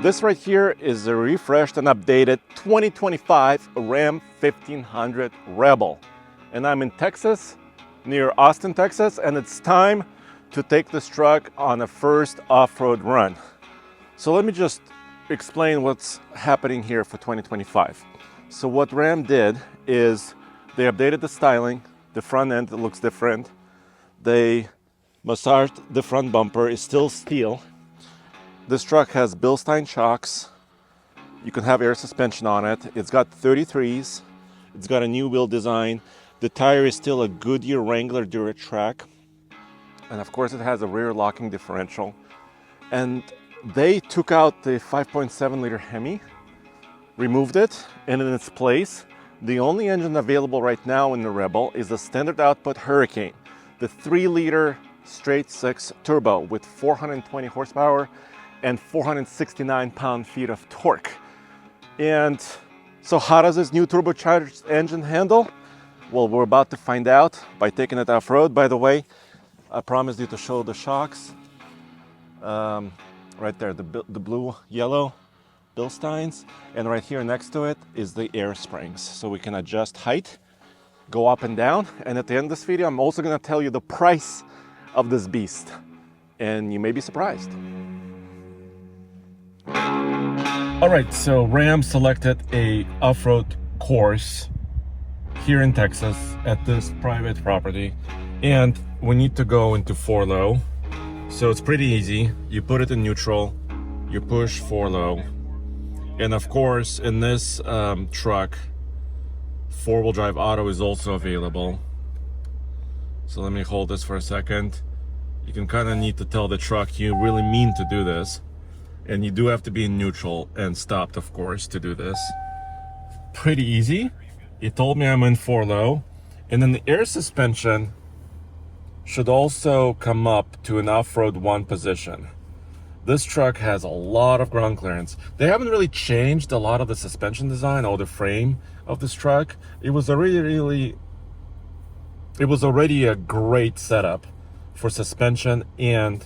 This right here is a refreshed and updated 2025 Ram 1500 Rebel. And I'm in Texas, near Austin, Texas, and it's time to take this truck on a first off-road run. So let me just explain what's happening here for 2025. So what Ram did is they updated the styling. The front end looks different. They massaged the front bumper. It's still steel. This truck has Bilstein shocks. You can have air suspension on it. It's got 33s. It's got a new wheel design. The tire is still a Goodyear Wrangler Duratrack. And of course it has a rear locking differential. And they took out the 5.7 liter Hemi, removed it, and in its place, the only engine available right now in the Rebel is a standard output Hurricane, the 3 liter straight 6 turbo with 420 horsepower and 469 pound-feet of torque. And so how does this new turbocharged engine handle? Well, we're about to find out by taking it off-road. By the way, I promised you to show the shocks. Right there, the blue, yellow Bilsteins. And right here next to it is the air springs. So we can adjust height, go up and down. And at the end of this video, I'm also gonna tell you the price of this beast. And you may be surprised. All right, so Ram selected a off-road course here in Texas at this private property. And we need to go into 4-low. So it's pretty easy. You put it in neutral, you push 4-low. And of course, in this truck, 4-wheel drive auto is also available. So let me hold this for a second. You can kind of need to tell the truck you really mean to do this. And you do have to be in neutral and stopped, of course, to do this. Pretty easy. It told me I'm in 4-low. And then the air suspension should also come up to an off-road 1 position. This truck has a lot of ground clearance. They haven't really changed a lot of the suspension design or the frame of this truck. It was already a great setup for suspension and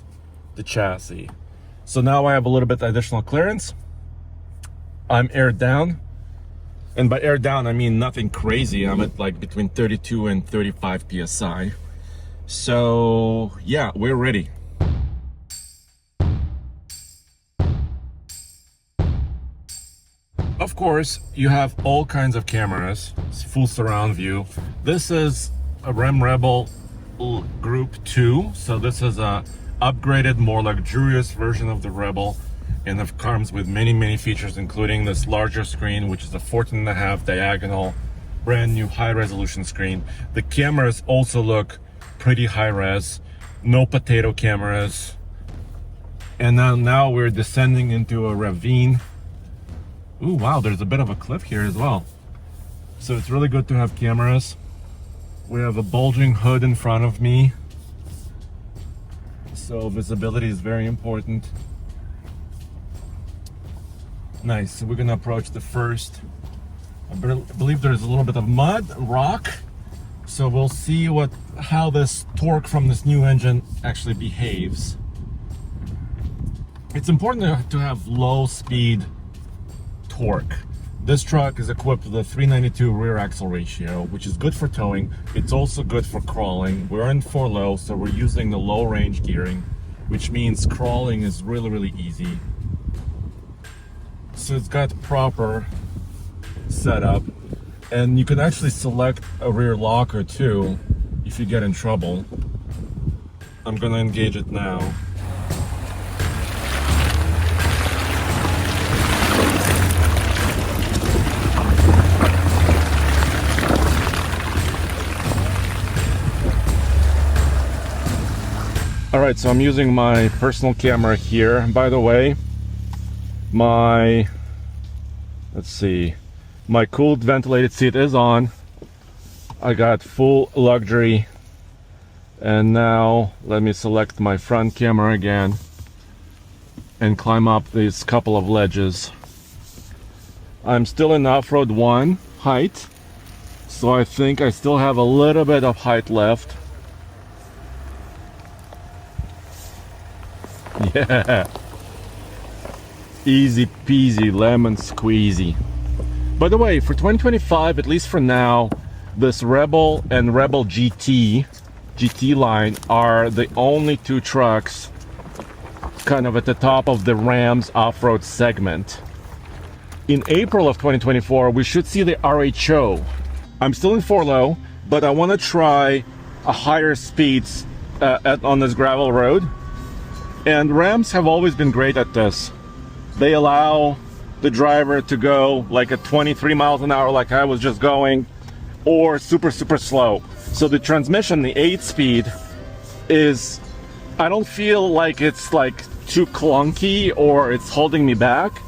the chassis. So now I have a little bit additional clearance. I'm aired down. And by aired down, I mean nothing crazy. I'm at like between 32 and 35 PSI. So yeah, we're ready. Of course, you have all kinds of cameras. It's full surround view. This is a Ram Rebel Group 2. So this is a upgraded, more luxurious version of the Rebel. And it comes with many features, including this larger screen, which is a 14.5 diagonal, brand new high resolution screen. The cameras also look pretty high res, no potato cameras. And now we're descending into a ravine. Ooh, wow, there's a bit of a cliff here as well. So it's really good to have cameras. We have a bulging hood in front of me. So visibility is very important. Nice, so we're gonna approach the first. I believe there's a little bit of mud, rock. So we'll see how this torque from this new engine actually behaves. It's important to have low speed torque. This truck is equipped with a 392 rear axle ratio, which is good for towing. It's also good for crawling. We're in 4-low, so we're using the low range gearing, which means crawling is really easy. So it's got proper setup. And you can actually select a rear locker too if you get in trouble. I'm gonna engage it now. All right, so I'm using my personal camera here. By the way, my cooled ventilated seat is on. I got full luxury. And now let me select my front camera again and climb up these couple of ledges. I'm still in off-road 1 height, so I think I still have a little bit of height left. Yeah. Easy peasy lemon squeezy. By the way, for 2025, at least for now, this Rebel and Rebel GT line are the only two trucks kind of at the top of the Ram's off-road segment. In April of 2024, we should see the RHO. I'm still in 4-low, but I want to try a higher speeds on this gravel road. And Rams have always been great at this. They allow the driver to go like at 23 miles an hour like I was just going, or super slow. So the transmission, the 8-speed, is, I don't feel like it's like too clunky or it's holding me back.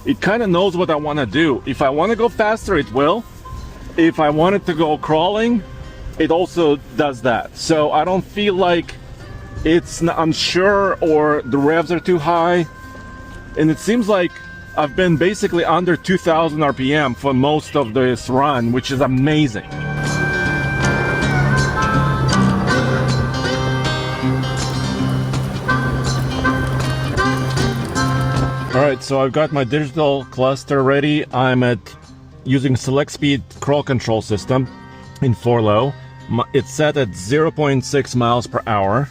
It kind of knows what I want to do. If I want to go faster, it will. If I want it to go crawling, it also does that. So I don't feel like it's unsure or the revs are too high. And it seems like I've been basically under 2,000 RPM for most of this run, which is amazing. All right, so I've got my digital cluster ready. I'm using select speed crawl control system in 4-low. It's set at 0.6 miles per hour.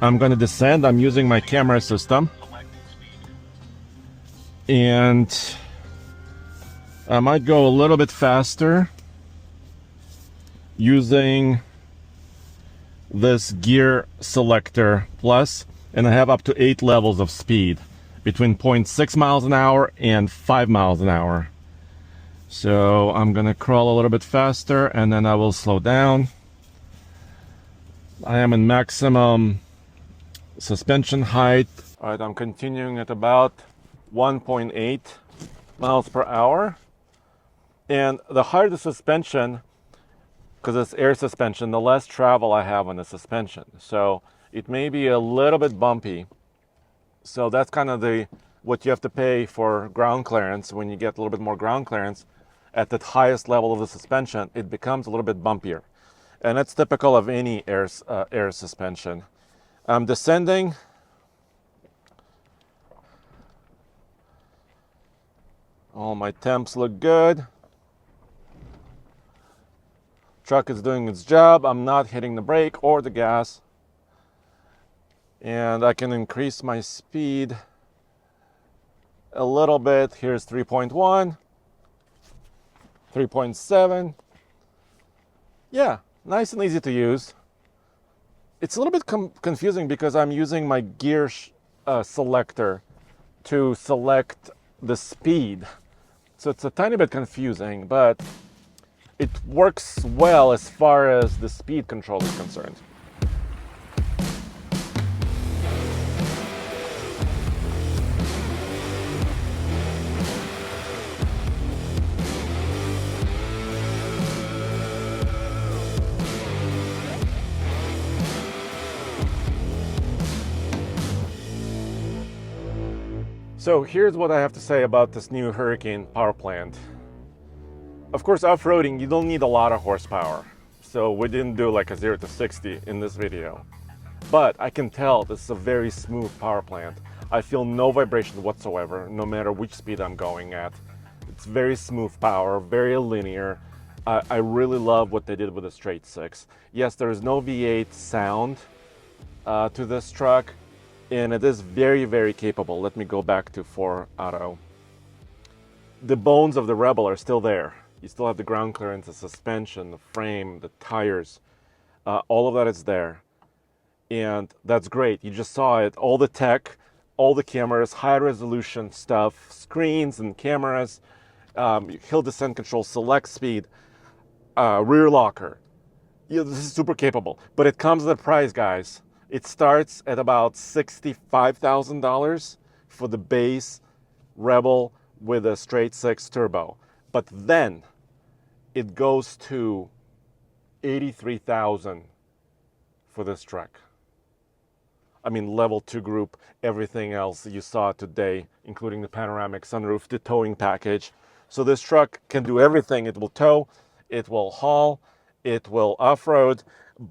I'm going to descend. I'm using my camera system. And I might go a little bit faster using this gear selector plus, and I have up to 8 levels of speed between 0.6 miles an hour and 5 miles an hour. So I'm gonna crawl a little bit faster and then I will slow down. I am in maximum suspension height. All right, I'm continuing at about 1.8 miles per hour. And the higher the suspension, because it's air suspension, the less travel I have on the suspension. So it may be a little bit bumpy. So that's kind of what you have to pay for ground clearance. When you get a little bit more ground clearance at the highest level of the suspension, it becomes a little bit bumpier. And that's typical of any air suspension. I'm descending. All my temps look good. Truck is doing its job. I'm not hitting the brake or the gas. And I can increase my speed a little bit. Here's 3.1, 3.7. Yeah, nice and easy to use. It's a little bit confusing because I'm using my gear selector to select the speed. So it's a tiny bit confusing, but it works well as far as the speed control is concerned. So here's what I have to say about this new Hurricane power plant. Of course, off-roading, you don't need a lot of horsepower. So we didn't do like a 0 to 60 in this video. But I can tell this is a very smooth power plant. I feel no vibration whatsoever, no matter which speed I'm going at. It's very smooth power, very linear. I really love what they did with the straight six. Yes, there is no V8 sound to this truck, and it is very capable. Let me go back to 4 Auto. The bones of the Rebel are still there. You still have the ground clearance, the suspension, the frame, the tires. All of that is there. And that's great. You just saw it. All the tech, all the cameras, high resolution stuff, screens and cameras, hill descent control, select speed, rear locker. Yeah, this is super capable. But it comes at a price, guys. It starts at about $65,000 for the base Rebel with a straight six turbo. But then it goes to $83,000 for this truck. I mean, level 2 group, everything else you saw today, including the panoramic sunroof, the towing package. So this truck can do everything. It will tow, it will haul, it will off-road,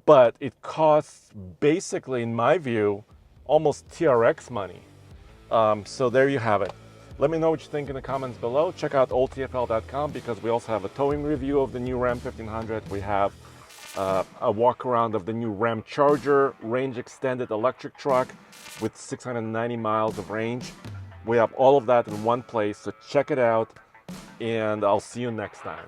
but it costs basically, in my view, almost TRX money. So there you have it. Let me know what you think in the comments below. Check out oldtfl.com because we also have a towing review of the new Ram 1500. We have a walk around of the new Ram Charger range extended electric truck with 690 miles of range. We have all of that in one place, so check it out, and I'll see you next time.